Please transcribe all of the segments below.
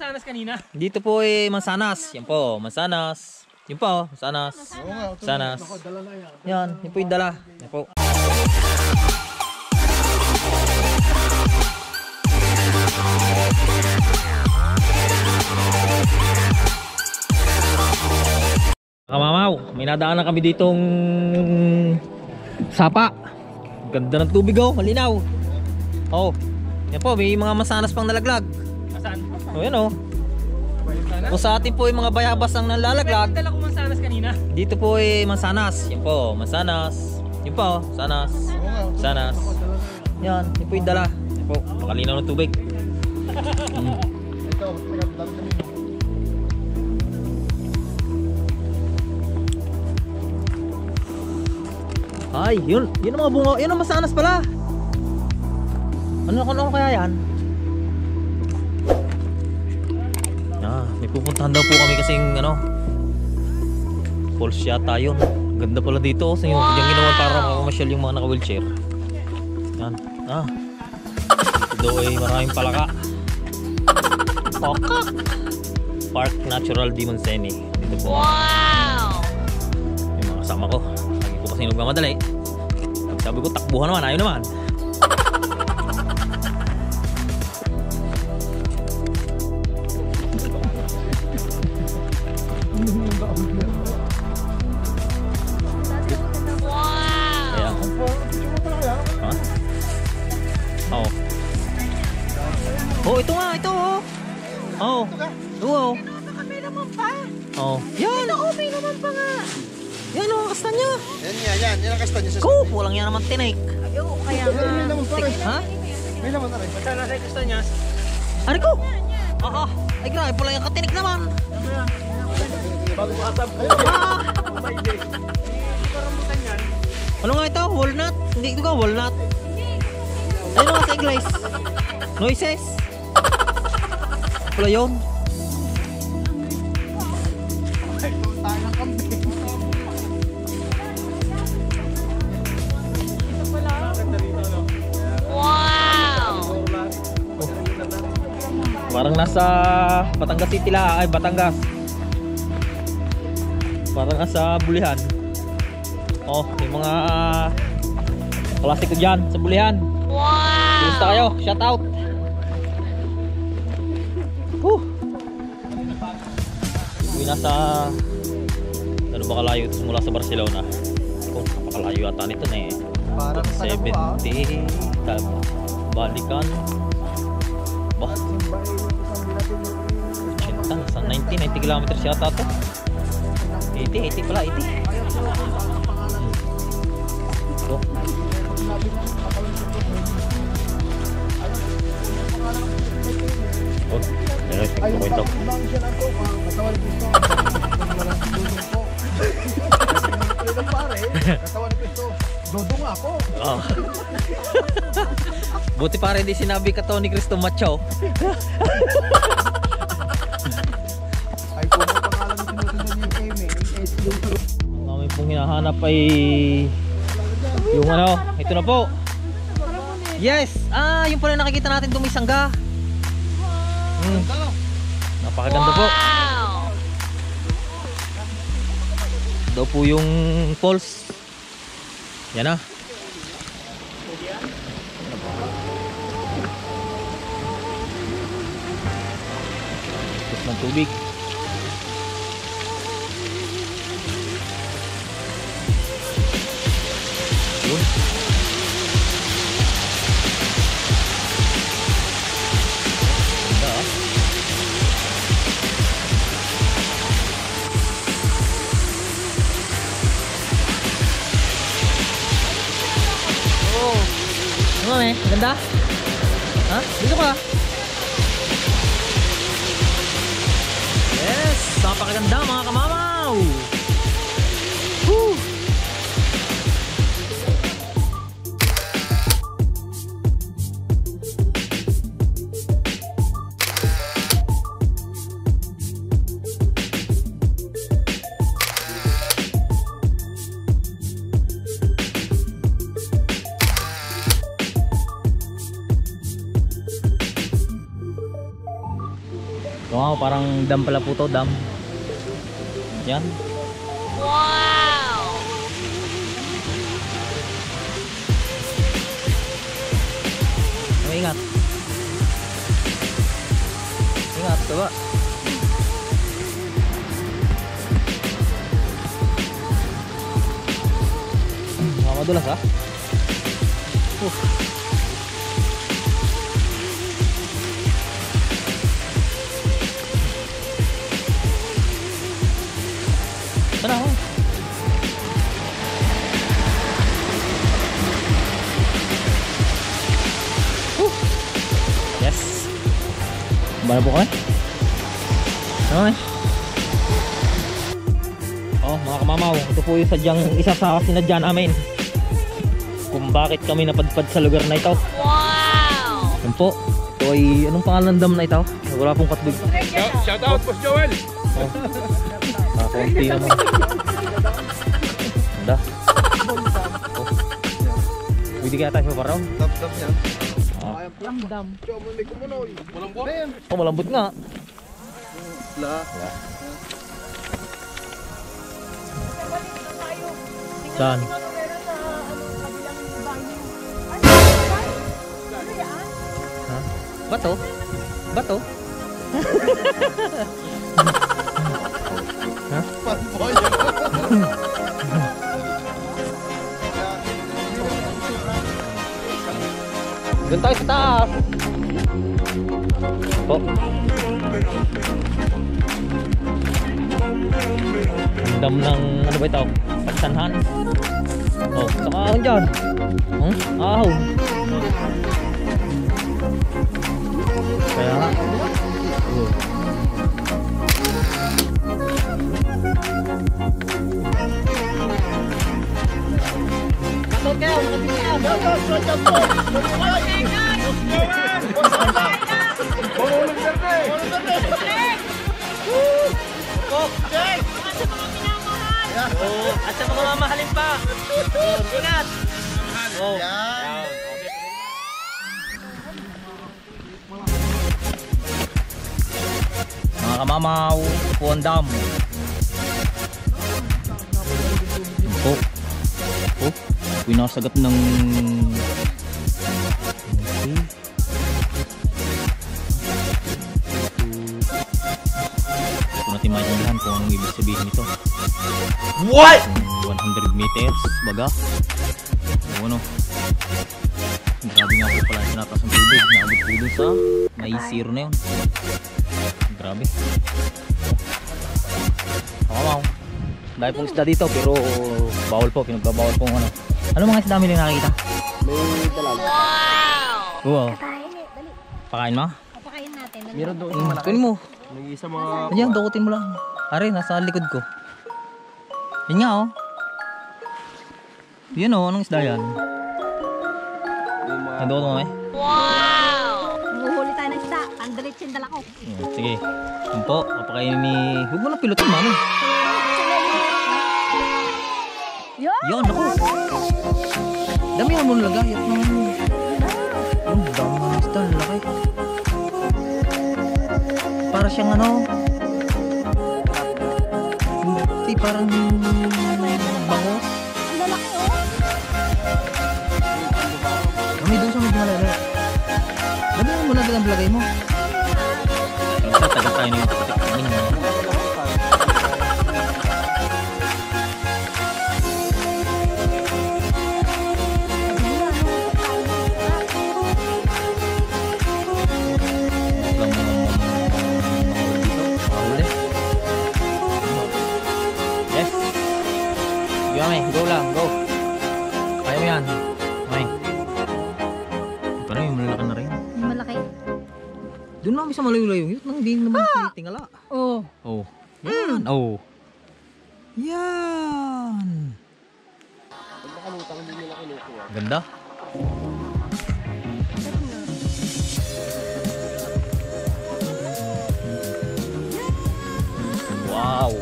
Mansanas kanina. Dito po ay mansanas. Yan po, mansanas. Yun po, mansanas. Mansanas. Yan, yun po yung dala. Yan po. Kamamaw, may nadaanan kami ditong sapa. Ganda ng tubig oh, malinaw. Oh, yan po, may mga mansanas pang nalaglag. Saan? Oh, yan oh. Kung sa atin po yung mga bayabas ang nalalaglag. Dala ko mansanas kanina. Dito po ay mansanas. Yan po, mansanas. Yan po, sanas. Sanas. Yan, yan po yung dala. Yan po, makalinaw ng tubig. Ay, yun ang mga bunga. Yun ang mansanas pala. Ano kaya yan? May pupuntahan daw po kami kasing falls yata yun. Ganda pala dito. Yung ginawa para makamasyal yung mga naka-wheelchair. Yan. Dito daw ay maraming palaka. Pokak! Park Natural Dimonseni. Dito po. Wow! Yung mga kasama ko. Lagi po kasi nagmamadali. Sabi ko takbuhan naman. Ayaw naman. Oh, ito nga, ito oh. Oh. Oo. May naman pa. Oh. Yan. May naman pa nga. Yan oh, kastanya. Yan ang kastanya sa Ko, walang yan naman tinik. Ayaw, kaya nga. May naman pa rin. Ha? May naman na rin. Saan nasa kastanyas? Ano ko? Ay grabe pala yung katinik naman. Bago makasab ko. Ano nga ito? Walnut? Hindi ito ka, walnut. Ano nga sa English? Noises? Wala yun. Wow! Parang nasa Batangas City lang. Ay, Batangas. Parang nasa Bulihan. Oh, may mga klase ko dyan sa Bulihan. Wow! Kumusta kayo? Shout out! Uwi na sa ano ba kalayo ito mula sa Barcelona. Oh, napakalayo ata nito na eh. Parang 70 balikan ba? 80 sa 90 kilometers yata to. 80 pala 80. So, Ay, yung pang siya lang ko, katawan gusto. Katawan gusto. Dodong ako. Buti pa rin di sinabi ka Tony Cristo Macho. Ay, kung ang pangalan ng sinusunod niya yung Amy, Ang kami pong hinahanap ay yung ito na po. Yes! Yung pala nakikita natin dumisangga. Napakaganda po. Daw po yung falls. Yan na. Tapos ng tubig. Yun. Ganda? Ha? Dito ka? Yes! Napakaganda mga kamamaw! Woo! Wow, parang dam pala po to, dam. Yan. Wow! Oh, ingat. Ingat, baba. Madulas ha? Tara ho. Yes. Bala po kami? Okay. Oh, mga kamamaw, ito po yung sadyang isa sa sinadya namin kung bakit kami napadpad sa lugar na ito. Wow! Yan po. Ito ay, anong pangalan ng dam na ito? Wala pong katbig. Shout out, Boss Joel! Konti naman. Ganda. Oh. Pwede kaya tayo sa paraw? Dam yan. Dam. May kumunoy. Malambot? Oh, malambot nga. La. Saan? Ha? Bato? Bato? Fanboy. Doon tayo sa taas. Po. Ang dam ng ano ba ito? Pagsanhan. Oh, saka ahon dyan. Ahon. Kaya nga. Oh. Oh, at sa mga mamahalin pa. Ingat. Oh. Mga kamamaw, po ang dam. Po. Oh, pinasagat ng okay. Ito natin maintindihan kung anong ibig sabihin nito. What? 100 meters baga. O ano, grabe nga po pala sinataas ng tubig. Naabot po dun sa may zero na yun. Grabe. Wow. Dahil pong isda dito pero bawal po, pinagbabawal po ano. Ano mga isda nila nakikita? May dalag. Wow! Wow. Kain eh, dali. Pakain mo? Papakain natin. Meron doon. Kunin mo. May isa mga... Ayan, dukutin mo lang. Are, nasa likod ko. Yan nga oh. Yan oh, anong isda yan? Nandukot mo eh? Wow! Huhuli tayo ng isda. Andalit yung dala ko. Sige. Yan po, papakainin ni... Huwag mo na pilotin, mami. Yan, ako. Damihan mo nalagay. At naman. Yung dami ng isda, lalaki. Para siyang ano. Hindi, parang bango. Ang lalaki oh. Mami, doon sa medyo malalaki. Damihan mo na ang lagay mo. Tagal tayo na yung kapatik-kamin mo. Go lang, go. Kaya mo yan. Okay. Ito na yung malalaki na rin. Yung malaki? Doon lang sa malayo-layo. Yun lang din naman tingala. Oo. Oh. Yan. Oh. Yan. Ganda. Wow.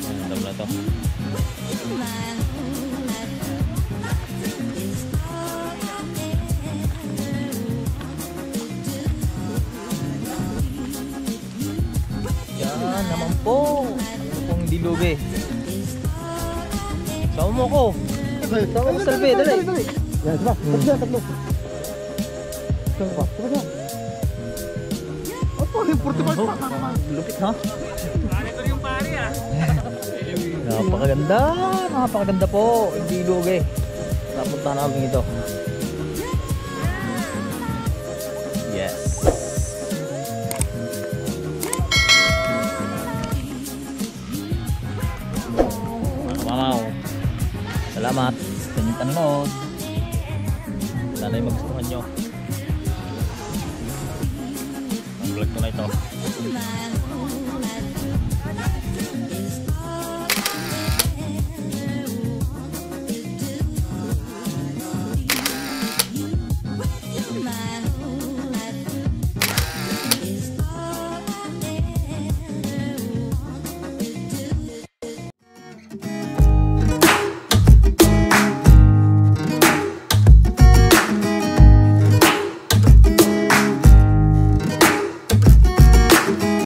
Ganda na to. po. Ano pong hindi lugi? Sama mo ko. Sama mo sa labi, dali. Yan, diba? Tatlo. Tatlo pa. Tatlo. Opo, yung 45 pa. Lupit ha? Ito yung pare ah. Napakaganda. Napakaganda po. Hindi lugi. Napunta namin ito. Yes. Wow. Salamat sa inyong panonood. Sana'y magustuhan nyo ang vlog ko na ito.